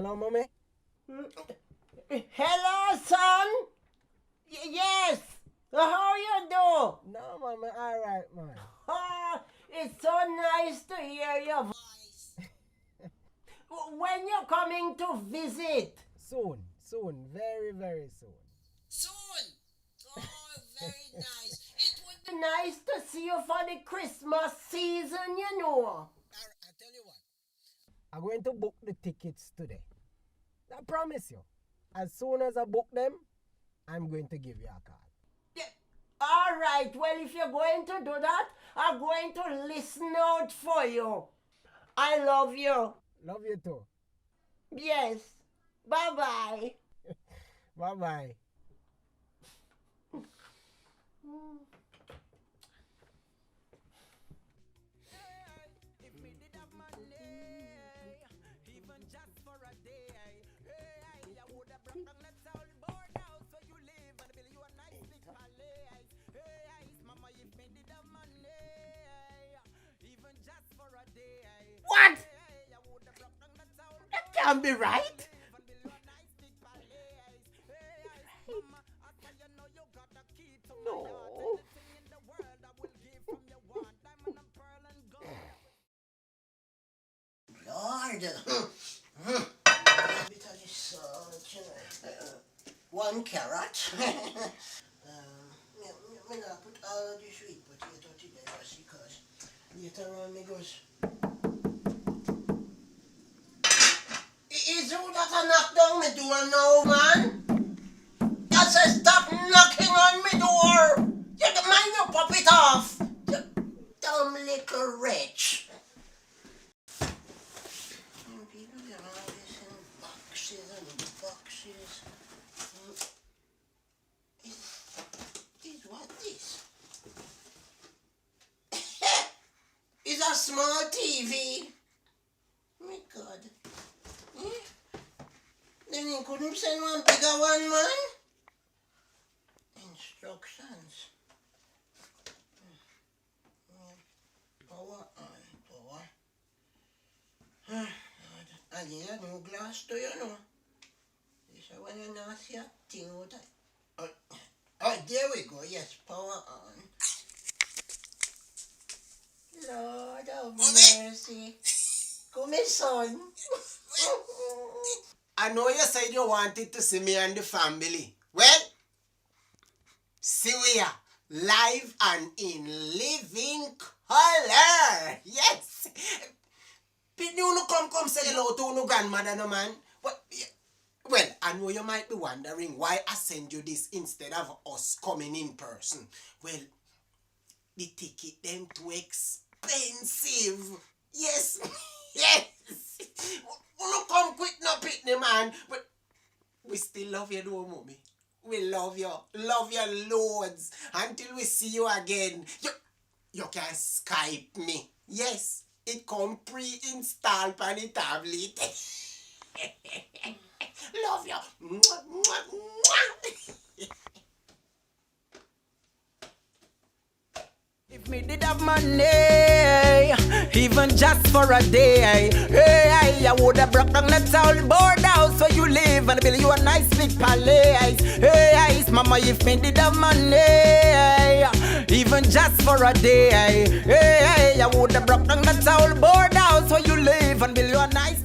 Hello, mommy. Hello, son. Yes. How you do? No, mommy. All right, man. Oh, it's so nice to hear your voice. When you're coming to visit? Soon. Very, very soon. Soon. Oh, very nice. It would be nice to see you for the Christmas season, you know. I tell you what. I'm going to book the tickets today. I promise you. As soon as I book them, I'm going to give you a call. Yeah. All right. Well, if you're going to do that, I'm going to listen out for you. I love you. Love you too. Yes. Bye-bye. Bye-bye. What? That can't be right. No. Lord. One carrot. Me not put all of the sweet potato together because later on me goes. Is you that a knock down me door now, man? I say stop knocking on me door. You can mind you pop it off. You dumb little wretch. People get all this in boxes and boxes. Is what this? It's a small TV. My God. Then you couldn't send one bigger one, man? Instructions. Power on, power. And you have no glass to you know. This is when you not see a thing out of. Oh, there we go. Yes, power on. Lord of mercy. Come here, son. I know you said you wanted to see me and the family. Well, see we are live and in living color. Yes. But you come say hello to no grandmother, no man. But, well, I know you might be wondering why I send you this instead of us coming in person. Well, the ticket them too expensive. Yes. Yes. You come quick no pitney man. But we still love you though, mommy. We love you. Love you loads. Until we see you again. You can Skype me. Yes. It come pre-installed on the tablet. Love you. Mwah, mwah, mwah. If me did have money, even just for a day, hey, I would have broke down that old board house where you live and build you a nice big palace. Hey, mama, if me did have money, even just for a day, hey, I would have broke down that old board house where you live and build you a nice